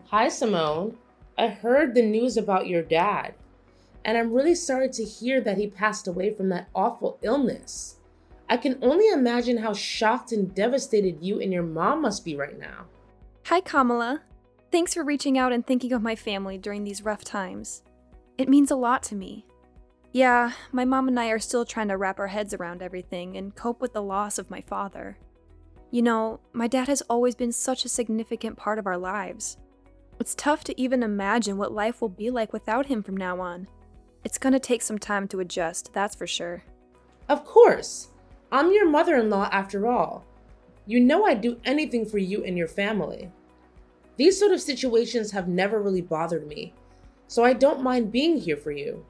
Hi, Simone. I heard the news about your dad, and I'm really sorry to hear that he passed away from that awful illness. I can only imagine how shocked and devastated you and your mom must be right now. Hi, Kamala. Thanks for reaching out and thinking of my family during these rough times. It means a lot to me. Yeah, my mom and I are still trying to wrap our heads around everything and cope with the loss of my father. You know, my dad has always been such a significant part of our lives. It's tough to even imagine what life will be like without him from now on. It's gonna take some time to adjust, that's for sure. Of course, I'm your mother-in-law after all. You know I'd do anything for you and your family. These sort of situations have never really bothered me, so I don't mind being here for you.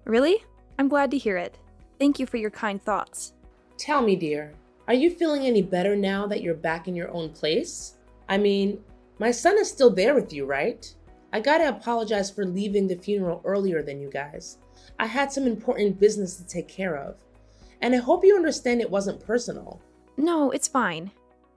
Really? I'm glad to hear it. Thank you for your kind thoughts. Tell me, dear, are you feeling any better now that you're back in your own place? I mean, my son is still there with you, right? I gotta apologize for leaving the funeral earlier than you guys. I had some important business to take care of. And I hope you understand it wasn't personal. No, it's fine.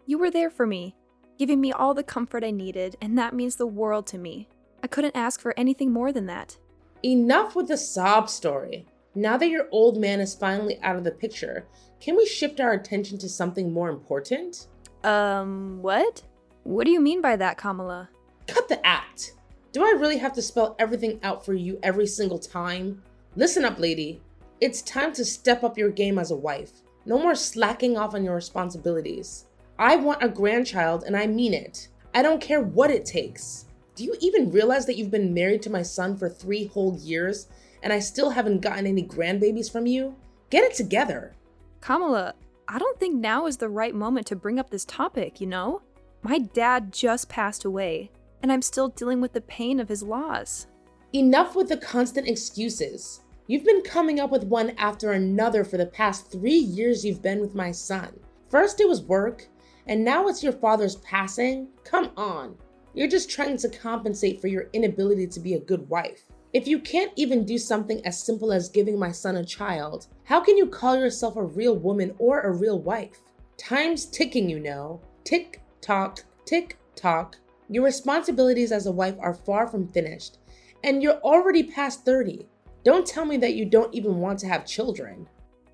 You were there for me, giving me all the comfort I needed, and that means the world to me. I couldn't ask for anything more than that. Enough with the sob story. Now that your old man is finally out of the picture, can we shift our attention to something more important? What? What do you mean by that, Kamala? Cut the act. Do I really have to spell everything out for you every single time? Listen up, lady. It's time to step up your game as a wife. No more slacking off on your responsibilities. I want a grandchild and I mean it. I don't care what it takes. Do you even realize that you've been married to my son for 3 whole years and I still haven't gotten any grandbabies from you? Get it together. Kamala, I don't think now is the right moment to bring up this topic, you know? My dad just passed away, and I'm still dealing with the pain of his loss. Enough with the constant excuses. You've been coming up with one after another for the past 3 years you've been with my son. First it was work, and now it's your father's passing? Come on. You're just trying to compensate for your inability to be a good wife. If you can't even do something as simple as giving my son a child, how can you call yourself a real woman or a real wife? Time's ticking, you know. Tick tock, tick tock. Your responsibilities as a wife are far from finished, and you're already past 30. Don't tell me that you don't even want to have children.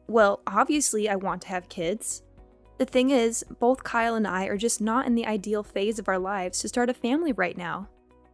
Well, obviously I want to have kids. The thing is, both Kyle and I are just not in the ideal phase of our lives to start a family right now.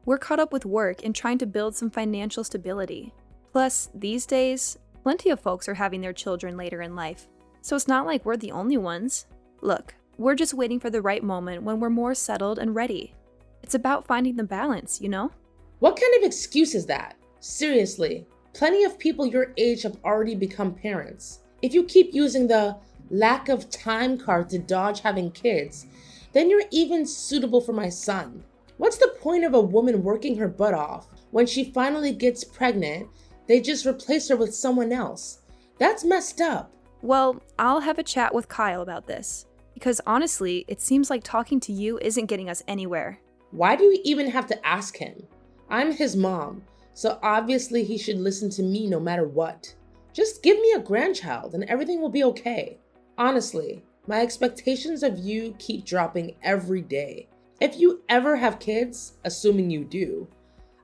We're caught up with work and trying to build some financial stability. Plus, these days, plenty of folks are having their children later in life, so it's not like we're the only ones. Look, we're just waiting for the right moment when we're more settled and ready. It's about finding the balance, you know? What kind of excuse is that? Seriously, plenty of people your age have already become parents. If you keep using the lack of time card to dodge having kids, then you're even suitable for my son. What's the point of a woman working her butt off? When she finally gets pregnant, they just replace her with someone else. That's messed up. Well, I'll have a chat with Kyle about this, because honestly, it seems like talking to you isn't getting us anywhere. Why do you even have to ask him? I'm his mom, so obviously he should listen to me no matter what. Just give me a grandchild and everything will be okay. Honestly, my expectations of you keep dropping every day. If you ever have kids, assuming you do,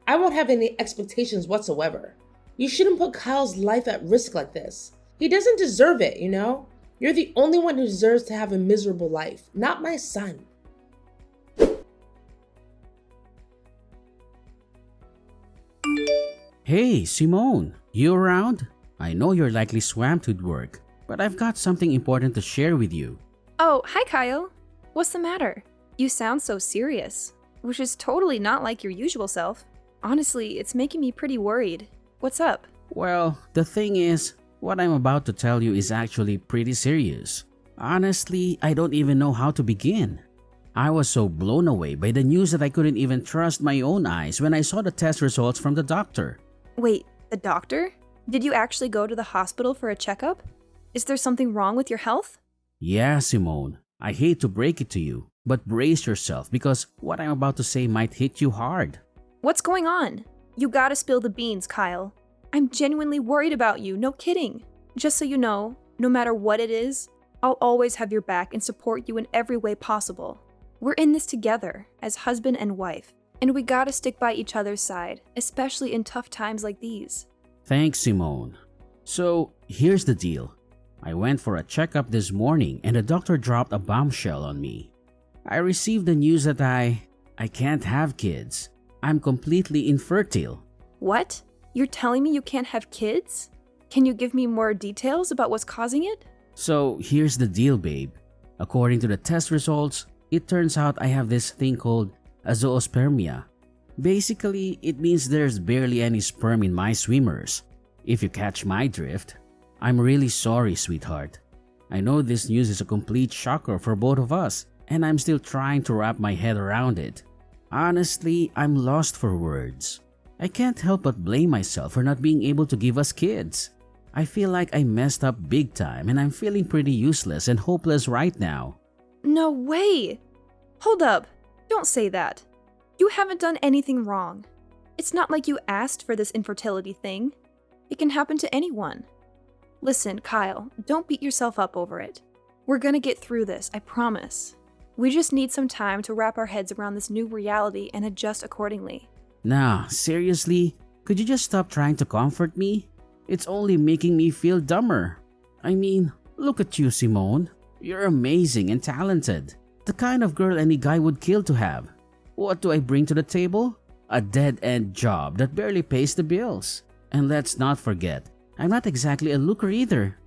I won't have any expectations whatsoever. You shouldn't put Kyle's life at risk like this. He doesn't deserve it, you know? You're the only one who deserves to have a miserable life, not my son. Hey, Simone, you around? I know you're likely swamped with work, but I've got something important to share with you. Oh, hi Kyle. What's the matter? You sound so serious, which is totally not like your usual self. Honestly, it's making me pretty worried. What's up? Well, the thing is, what I'm about to tell you is actually pretty serious. Honestly, I don't even know how to begin. I was so blown away by the news that I couldn't even trust my own eyes when I saw the test results from the doctor. Wait, the doctor? Did you actually go to the hospital for a checkup? Is there something wrong with your health? Yeah, Simone, I hate to break it to you, but brace yourself because what I'm about to say might hit you hard. What's going on? You gotta spill the beans, Kyle. I'm genuinely worried about you, no kidding. Just so you know, no matter what it is, I'll always have your back and support you in every way possible. We're in this together, as husband and wife. And we gotta stick by each other's side, especially in tough times like these. Thanks, Simone. So, here's the deal. I went for a checkup this morning and the doctor dropped a bombshell on me. I received the news that I can't have kids. I'm completely infertile. What? You're telling me you can't have kids? Can you give me more details about what's causing it? So, here's the deal, babe. According to the test results, it turns out I have this thing called a zoospermia. Basically, it means there's barely any sperm in my swimmers. If you catch my drift. I'm really sorry, sweetheart. I know this news is a complete shocker for both of us, and I'm still trying to wrap my head around it. Honestly, I'm lost for words. I can't help but blame myself for not being able to give us kids. I feel like I messed up big time and I'm feeling pretty useless and hopeless right now. No way! Hold up. Don't say that. You haven't done anything wrong. It's not like you asked for this infertility thing. It can happen to anyone. Listen, Kyle, don't beat yourself up over it. We're gonna get through this, I promise. We just need some time to wrap our heads around this new reality and adjust accordingly. Nah, seriously? Could you just stop trying to comfort me? It's only making me feel dumber. I mean, look at you, Simone. You're amazing and talented. The kind of girl any guy would kill to have. What do I bring to the table? A dead-end job that barely pays the bills. And let's not forget, I'm not exactly a looker either.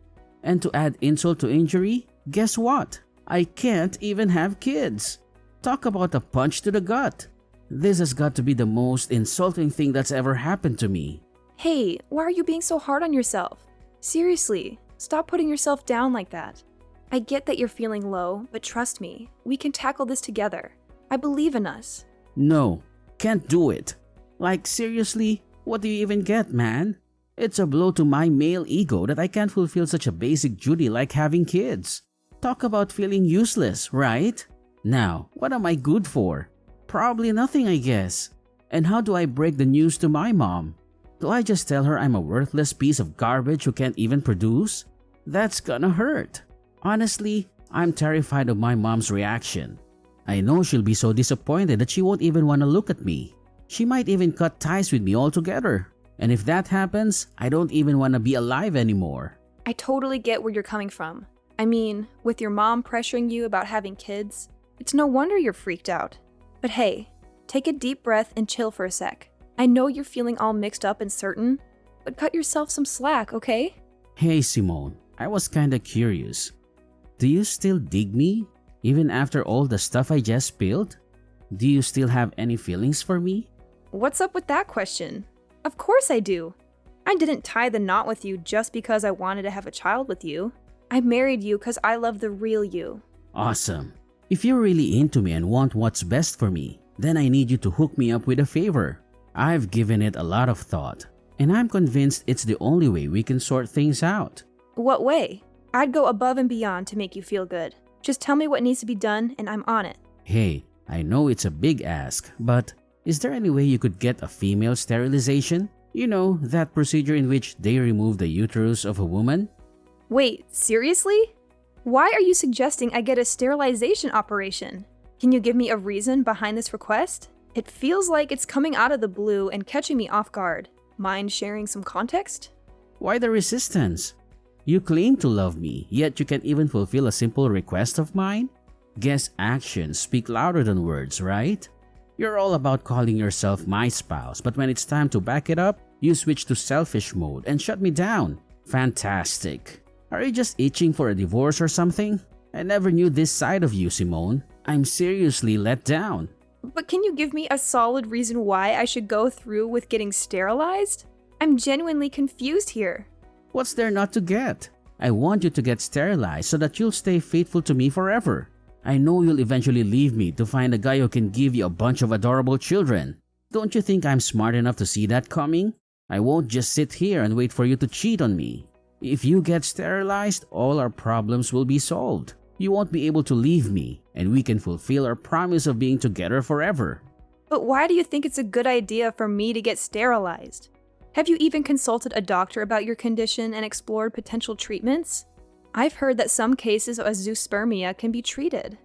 And to add insult to injury, guess what? I can't even have kids. Talk about a punch to the gut. This has got to be the most insulting thing that's ever happened to me. Hey, why are you being so hard on yourself? Seriously, stop putting yourself down like that. I get that you're feeling low, but trust me, we can tackle this together. I believe in us. No, can't do it. Like seriously, what do you even get, man? It's a blow to my male ego that I can't fulfill such a basic duty like having kids. Talk about feeling useless, right? Now, what am I good for? Probably nothing, I guess. And how do I break the news to my mom? Do I just tell her I'm a worthless piece of garbage who can't even produce? That's gonna hurt. Honestly, I'm terrified of my mom's reaction. I know she'll be so disappointed that she won't even want to look at me. She might even cut ties with me altogether. And if that happens, I don't even want to be alive anymore. I totally get where you're coming from. I mean, with your mom pressuring you about having kids, it's no wonder you're freaked out. But hey, take a deep breath and chill for a sec. I know you're feeling all mixed up and certain, but cut yourself some slack, okay? Hey Simone, I was kinda curious. Do you still dig me? Even after all the stuff I just spilled? Do you still have any feelings for me? What's up with that question? Of course I do. I didn't tie the knot with you just because I wanted to have a child with you. I married you because I love the real you. Awesome. If you're really into me and want what's best for me, then I need you to hook me up with a favor. I've given it a lot of thought, and I'm convinced it's the only way we can sort things out. What way? I'd go above and beyond to make you feel good. Just tell me what needs to be done and I'm on it. Hey, I know it's a big ask, but is there any way you could get a female sterilization? You know, that procedure in which they remove the uterus of a woman? Wait, seriously? Why are you suggesting I get a sterilization operation? Can you give me a reason behind this request? It feels like it's coming out of the blue and catching me off guard. Mind sharing some context? Why the resistance? You claim to love me, yet you can't even fulfill a simple request of mine? Guess actions speak louder than words, right? You're all about calling yourself my spouse, but when it's time to back it up, you switch to selfish mode and shut me down. Fantastic. Are you just itching for a divorce or something? I never knew this side of you, Simone. I'm seriously let down. But can you give me a solid reason why I should go through with getting sterilized? I'm genuinely confused here. What's there not to get? I want you to get sterilized so that you'll stay faithful to me forever. I know you'll eventually leave me to find a guy who can give you a bunch of adorable children. Don't you think I'm smart enough to see that coming? I won't just sit here and wait for you to cheat on me. If you get sterilized, all our problems will be solved. You won't be able to leave me, and we can fulfill our promise of being together forever. But why do you think it's a good idea for me to get sterilized? Have you even consulted a doctor about your condition and explored potential treatments? I've heard that some cases of zoospermia can be treated.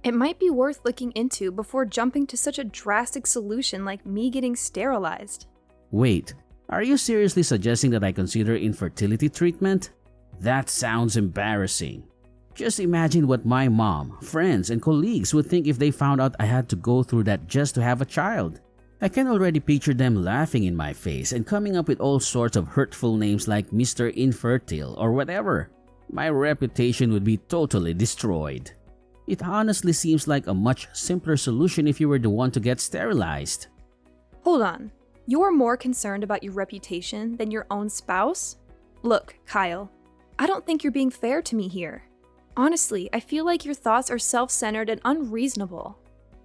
It might be worth looking into before jumping to such a drastic solution like me getting sterilized. Wait, are you seriously suggesting that I consider infertility treatment? That sounds embarrassing. Just imagine what my mom, friends, and colleagues would think if they found out I had to go through that just to have a child. I can already picture them laughing in my face and coming up with all sorts of hurtful names like Mr. Infertile or whatever. My reputation would be totally destroyed. It honestly seems like a much simpler solution if you were the one to get sterilized. Hold on. You're more concerned about your reputation than your own spouse? Look, Kyle, I don't think you're being fair to me here. Honestly, I feel like your thoughts are self-centered and unreasonable.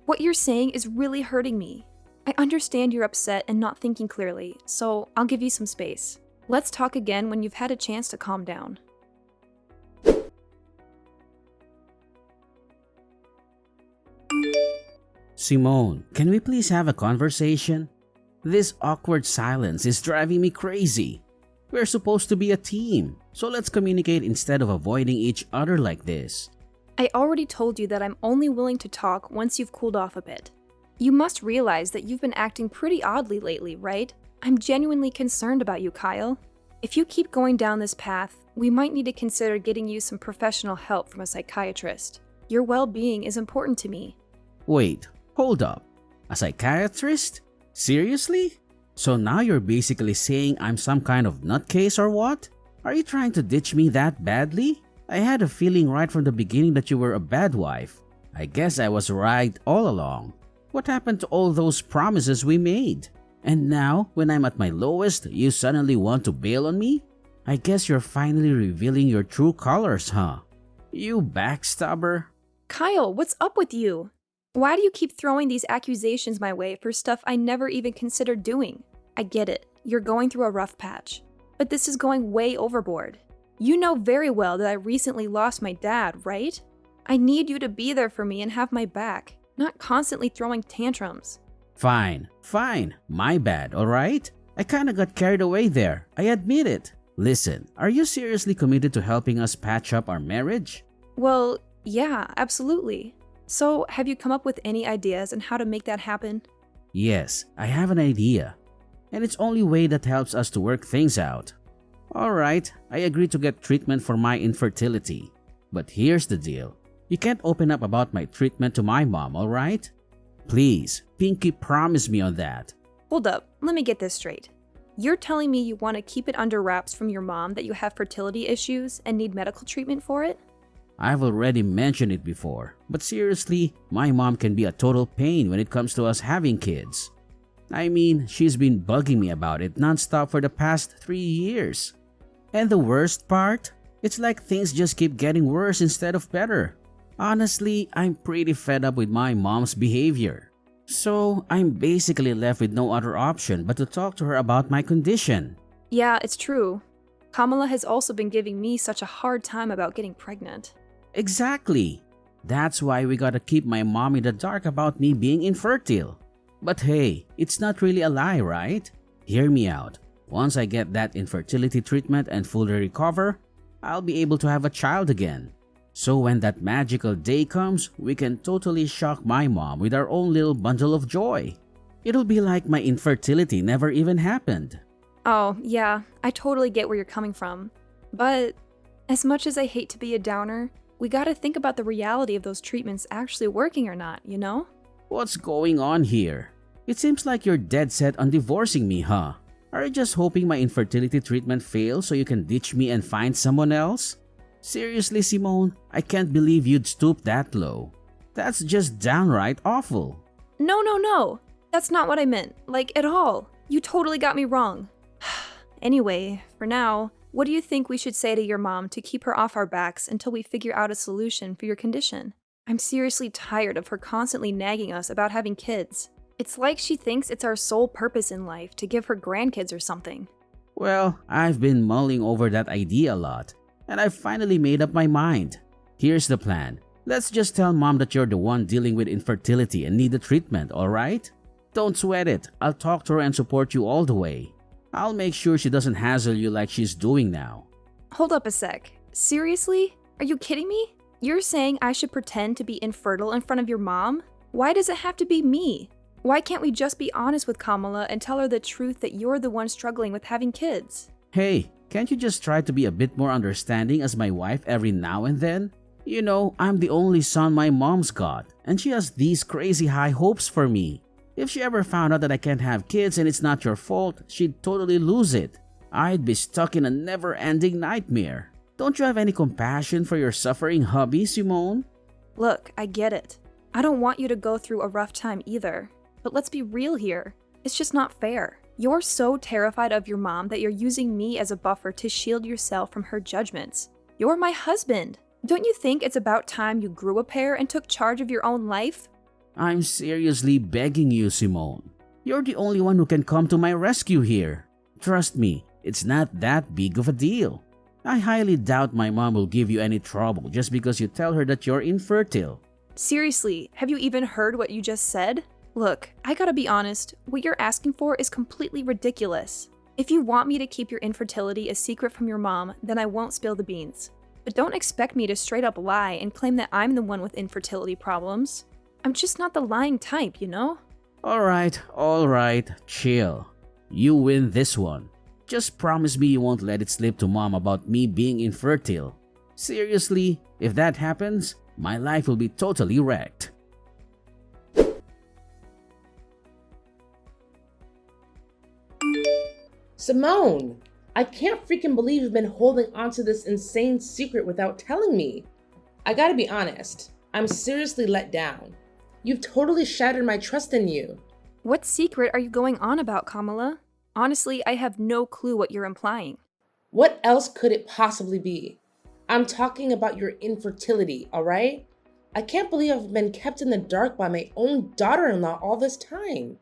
What you're saying is really hurting me. I understand you're upset and not thinking clearly, so I'll give you some space. Let's talk again when you've had a chance to calm down. Simone, can we please have a conversation? This awkward silence is driving me crazy. We're supposed to be a team, so let's communicate instead of avoiding each other like this. I already told you that I'm only willing to talk once you've cooled off a bit. You must realize that you've been acting pretty oddly lately, right? I'm genuinely concerned about you, Kyle. If you keep going down this path, we might need to consider getting you some professional help from a psychiatrist. Your well-being is important to me. Wait, hold up. A psychiatrist? Seriously? So now you're basically saying I'm some kind of nutcase or what? Are you trying to ditch me that badly? I had a feeling right from the beginning that you were a bad wife. I guess I was right all along. What happened to all those promises we made? And now, when I'm at my lowest, you suddenly want to bail on me? I guess you're finally revealing your true colors, huh? You backstabber. Kyle, what's up with you? Why do you keep throwing these accusations my way for stuff I never even considered doing? I get it, you're going through a rough patch. But this is going way overboard. You know very well that I recently lost my dad, right? I need you to be there for me and have my back, not constantly throwing tantrums. Fine. My bad, alright? I kinda got carried away there. I admit it. Listen, are you seriously committed to helping us patch up our marriage? Well, yeah, absolutely. So, have you come up with any ideas on how to make that happen? Yes, I have an idea. And it's only way that helps us to work things out. Alright, I agree to get treatment for my infertility. But here's the deal. You can't open up about my treatment to my mom, alright? Please, Pinky, promise me on that. Hold up, let me get this straight. You're telling me you want to keep it under wraps from your mom that you have fertility issues and need medical treatment for it? I've already mentioned it before, but seriously, my mom can be a total pain when it comes to us having kids. I mean, she's been bugging me about it nonstop for the past 3 years. And the worst part? It's like things just keep getting worse instead of better. Honestly, I'm pretty fed up with my mom's behavior. So, I'm basically left with no other option but to talk to her about my condition. Yeah, it's true. Kamala has also been giving me such a hard time about getting pregnant. Exactly. That's why we gotta keep my mom in the dark about me being infertile. But hey, it's not really a lie, right? Hear me out. Once I get that infertility treatment and fully recover, I'll be able to have a child again. So when that magical day comes, we can totally shock my mom with our own little bundle of joy. It'll be like my infertility never even happened. Oh, yeah, I totally get where you're coming from. But as much as I hate to be a downer, we gotta think about the reality of those treatments actually working or not, you know? What's going on here? It seems like you're dead set on divorcing me, huh? Are you just hoping my infertility treatment fails so you can ditch me and find someone else? Seriously, Simone, I can't believe you'd stoop that low. That's just downright awful. No. That's not what I meant, like at all. You totally got me wrong. Anyway, for now, what do you think we should say to your mom to keep her off our backs until we figure out a solution for your condition? I'm seriously tired of her constantly nagging us about having kids. It's like she thinks it's our sole purpose in life to give her grandkids or something. Well, I've been mulling over that idea a lot, and I've finally made up my mind. Here's the plan. Let's just tell mom that you're the one dealing with infertility and need the treatment, alright? Don't sweat it. I'll talk to her and support you all the way. I'll make sure she doesn't hassle you like she's doing now. Hold up a sec. Seriously? Are you kidding me? You're saying I should pretend to be infertile in front of your mom? Why does it have to be me? Why can't we just be honest with Kamala and tell her the truth that you're the one struggling with having kids? Hey, can't you just try to be a bit more understanding as my wife every now and then? You know, I'm the only son my mom's got, and she has these crazy high hopes for me. If she ever found out that I can't have kids and it's not your fault, she'd totally lose it. I'd be stuck in a never-ending nightmare. Don't you have any compassion for your suffering hubby, Simone? Look, I get it. I don't want you to go through a rough time either. But let's be real here. It's just not fair. You're so terrified of your mom that you're using me as a buffer to shield yourself from her judgments. You're my husband. Don't you think it's about time you grew a pair and took charge of your own life? I'm seriously begging you, Simone. You're the only one who can come to my rescue here. Trust me, it's not that big of a deal. I highly doubt my mom will give you any trouble just because you tell her that you're infertile. Seriously, have you even heard what you just said? Look, I gotta be honest, what you're asking for is completely ridiculous. If you want me to keep your infertility a secret from your mom, then I won't spill the beans. But don't expect me to straight up lie and claim that I'm the one with infertility problems. I'm just not the lying type, you know? Alright, chill. You win this one. Just promise me you won't let it slip to mom about me being infertile. Seriously, if that happens, my life will be totally wrecked. Simone, I can't freaking believe you've been holding onto this insane secret without telling me. I gotta be honest, I'm seriously let down. You've totally shattered my trust in you. What secret are you going on about, Kamala? Honestly, I have no clue what you're implying. What else could it possibly be? I'm talking about your infertility, alright? I can't believe I've been kept in the dark by my own daughter-in-law all this time.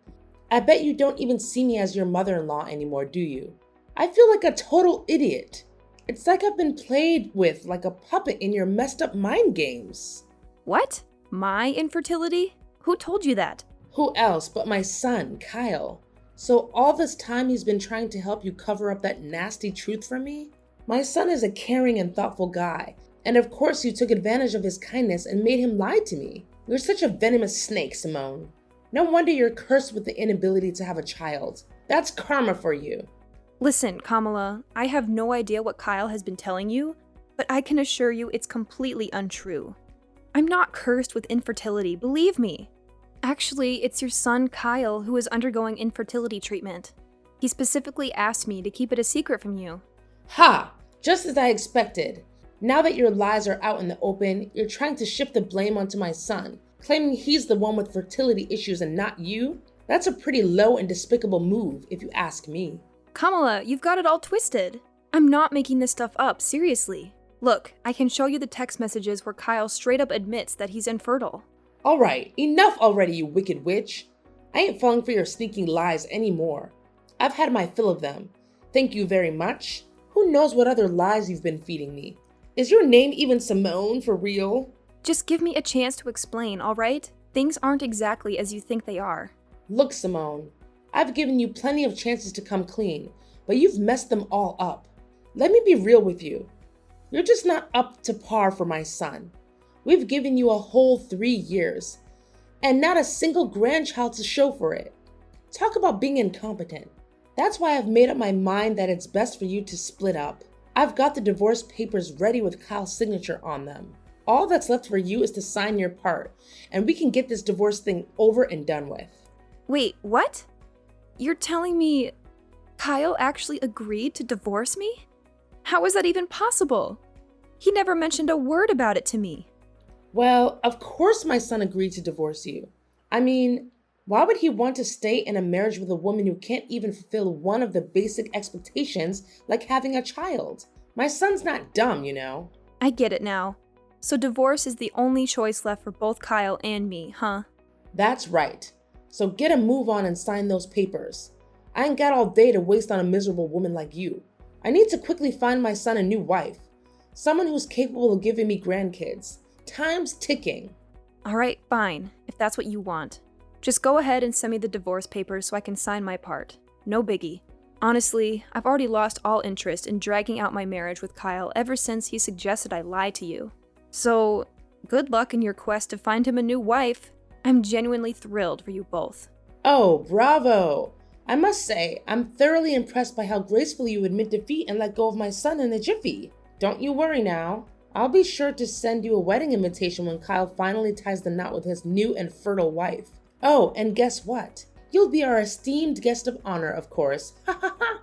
I bet you don't even see me as your mother-in-law anymore, do you? I feel like a total idiot. It's like I've been played with like a puppet in your messed up mind games. What? My infertility? Who told you that? Who else but my son, Kyle? So all this time he's been trying to help you cover up that nasty truth from me? My son is a caring and thoughtful guy, and of course you took advantage of his kindness and made him lie to me. You're such a venomous snake, Simone. No wonder you're cursed with the inability to have a child. That's karma for you. Listen, Kamala, I have no idea what Kyle has been telling you, but I can assure you it's completely untrue. I'm not cursed with infertility, believe me. Actually, it's your son, Kyle, who is undergoing infertility treatment. He specifically asked me to keep it a secret from you. Ha! Just as I expected. Now that your lies are out in the open, you're trying to shift the blame onto my son, claiming he's the one with fertility issues and not you? That's a pretty low and despicable move, if you ask me. Kamala, you've got it all twisted. I'm not making this stuff up, seriously. Look, I can show you the text messages where Kyle straight up admits that he's infertile. Alright, enough already, you wicked witch. I ain't falling for your sneaking lies anymore. I've had my fill of them. Thank you very much. Who knows what other lies you've been feeding me? Is your name even Simone for real? Just give me a chance to explain, alright? Things aren't exactly as you think they are. Look, Simone, I've given you plenty of chances to come clean, but you've messed them all up. Let me be real with you. You're just not up to par for my son. We've given you a whole 3 years, and not a single grandchild to show for it. Talk about being incompetent. That's why I've made up my mind that it's best for you to split up. I've got the divorce papers ready with Kyle's signature on them. All that's left for you is to sign your part, and we can get this divorce thing over and done with. Wait, what? You're telling me Kyle actually agreed to divorce me? How is that even possible? He never mentioned a word about it to me. Well, of course my son agreed to divorce you. I mean, why would he want to stay in a marriage with a woman who can't even fulfill one of the basic expectations like having a child? My son's not dumb, you know. I get it now. So divorce is the only choice left for both Kyle and me, huh? That's right. So get a move on and sign those papers. I ain't got all day to waste on a miserable woman like you. I need to quickly find my son a new wife. Someone who's capable of giving me grandkids. Time's ticking. Alright, fine, if that's what you want. Just go ahead and send me the divorce papers so I can sign my part. No biggie. Honestly, I've already lost all interest in dragging out my marriage with Kyle ever since he suggested I lie to you. So, good luck in your quest to find him a new wife. I'm genuinely thrilled for you both. Oh, bravo! I must say, I'm thoroughly impressed by how gracefully you admit defeat and let go of my son in a jiffy. Don't you worry now. I'll be sure to send you a wedding invitation when Kyle finally ties the knot with his new and fertile wife. Oh, and guess what? You'll be our esteemed guest of honor, of course. Ha ha ha!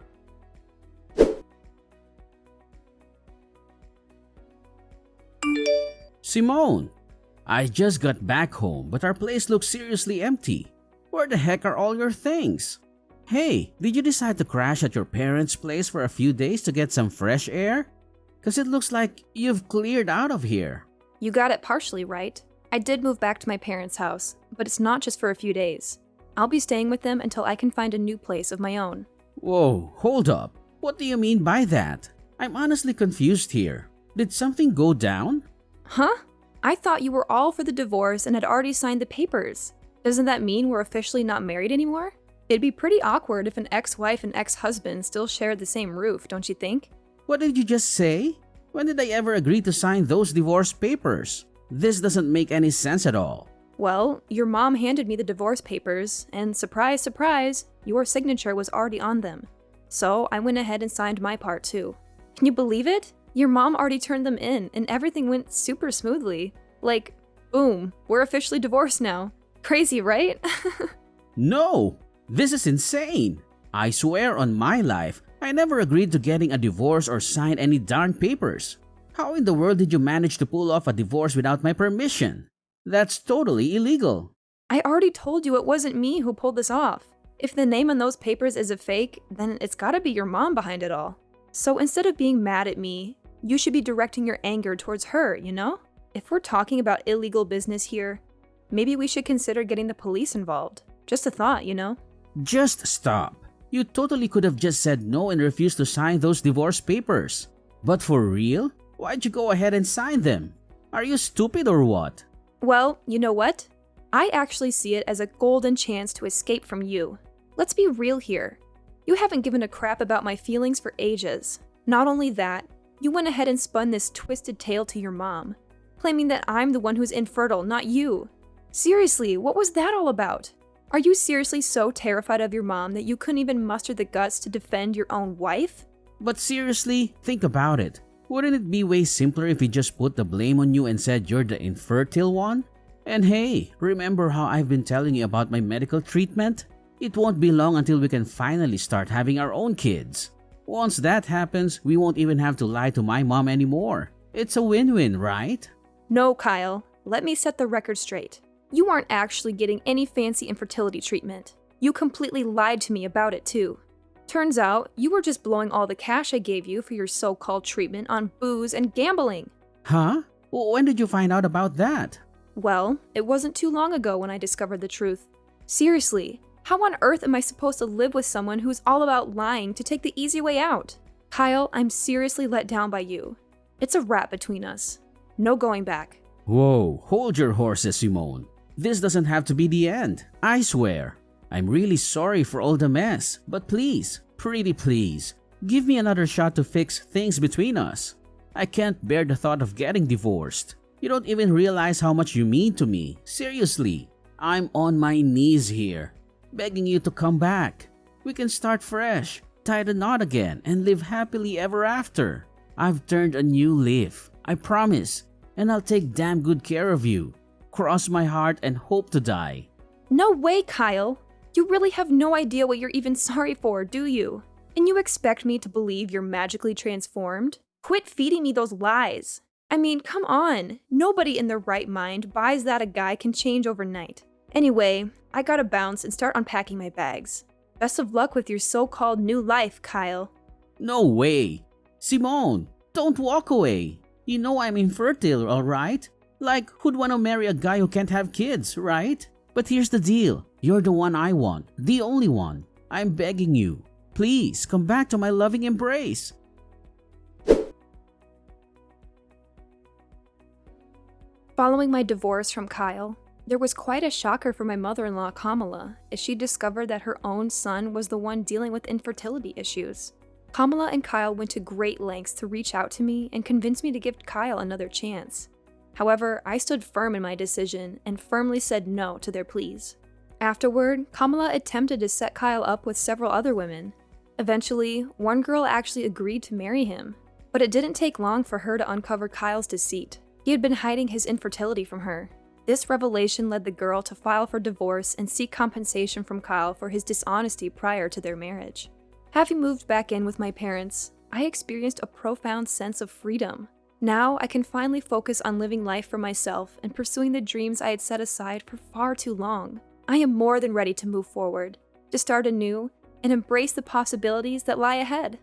Simone, I just got back home, but our place looks seriously empty. Where the heck are all your things? Hey, did you decide to crash at your parents' place for a few days to get some fresh air? Cause it looks like you've cleared out of here. You got it partially right. I did move back to my parents' house, but it's not just for a few days. I'll be staying with them until I can find a new place of my own. Whoa, hold up. What do you mean by that? I'm honestly confused here. Did something go down? Huh? I thought you were all for the divorce and had already signed the papers. Doesn't that mean we're officially not married anymore? It'd be pretty awkward if an ex-wife and ex-husband still shared the same roof, don't you think? What did you just say? When did I ever agree to sign those divorce papers? This doesn't make any sense at all. Well, your mom handed me the divorce papers, and surprise, surprise, your signature was already on them. So I went ahead and signed my part too. Can you believe it? Your mom already turned them in, and everything went super smoothly. Like, boom, we're officially divorced now. Crazy, right? No! This is insane! I swear on my life, I never agreed to getting a divorce or sign any darn papers. How in the world did you manage to pull off a divorce without my permission? That's totally illegal. I already told you it wasn't me who pulled this off. If the name on those papers is a fake, then it's gotta be your mom behind it all. So instead of being mad at me, you should be directing your anger towards her, you know? If we're talking about illegal business here, maybe we should consider getting the police involved. Just a thought, you know? Just stop. You totally could have just said no and refused to sign those divorce papers. But for real? Why'd you go ahead and sign them? Are you stupid or what? Well, you know what? I actually see it as a golden chance to escape from you. Let's be real here. You haven't given a crap about my feelings for ages. Not only that, you went ahead and spun this twisted tale to your mom, claiming that I'm the one who's infertile, not you. Seriously, what was that all about? Are you seriously so terrified of your mom that you couldn't even muster the guts to defend your own wife? But seriously, think about it. Wouldn't it be way simpler if we just put the blame on you and said you're the infertile one? And hey, remember how I've been telling you about my medical treatment? It won't be long until we can finally start having our own kids. Once that happens, we won't even have to lie to my mom anymore. It's a win-win, right? No, Kyle. Let me set the record straight. You aren't actually getting any fancy infertility treatment. You completely lied to me about it too. Turns out, you were just blowing all the cash I gave you for your so-called treatment on booze and gambling. Huh? When did you find out about that? Well, it wasn't too long ago when I discovered the truth. Seriously, how on earth am I supposed to live with someone who's all about lying to take the easy way out? Kyle, I'm seriously let down by you. It's a wrap between us. No going back. Whoa, hold your horses, Simone. This doesn't have to be the end, I swear. I'm really sorry for all the mess, but please, pretty please, give me another shot to fix things between us. I can't bear the thought of getting divorced. You don't even realize how much you mean to me. Seriously, I'm on my knees here, begging you to come back. We can start fresh, tie the knot again, and live happily ever after. I've turned a new leaf, I promise, and I'll take damn good care of you. Cross my heart and hope to die. No way, Kyle. You really have no idea what you're even sorry for, do you? And you expect me to believe you're magically transformed? Quit feeding me those lies. I mean, come on. Nobody in their right mind buys that a guy can change overnight. Anyway, I gotta bounce and start unpacking my bags. Best of luck with your so-called new life, Kyle. No way. Simone, don't walk away. You know I'm infertile, alright? Like, who'd want to marry a guy who can't have kids, right? But here's the deal. You're the one I want. The only one. I'm begging you. Please, come back to my loving embrace. Following my divorce from Kyle, there was quite a shocker for my mother-in-law, Kamala, as she discovered that her own son was the one dealing with infertility issues. Kamala and Kyle went to great lengths to reach out to me and convince me to give Kyle another chance. However, I stood firm in my decision and firmly said no to their pleas. Afterward, Kamala attempted to set Kyle up with several other women. Eventually, one girl actually agreed to marry him, but it didn't take long for her to uncover Kyle's deceit. He had been hiding his infertility from her. This revelation led the girl to file for divorce and seek compensation from Kyle for his dishonesty prior to their marriage. Having moved back in with my parents, I experienced a profound sense of freedom. Now I can finally focus on living life for myself and pursuing the dreams I had set aside for far too long. I am more than ready to move forward, to start anew, and embrace the possibilities that lie ahead.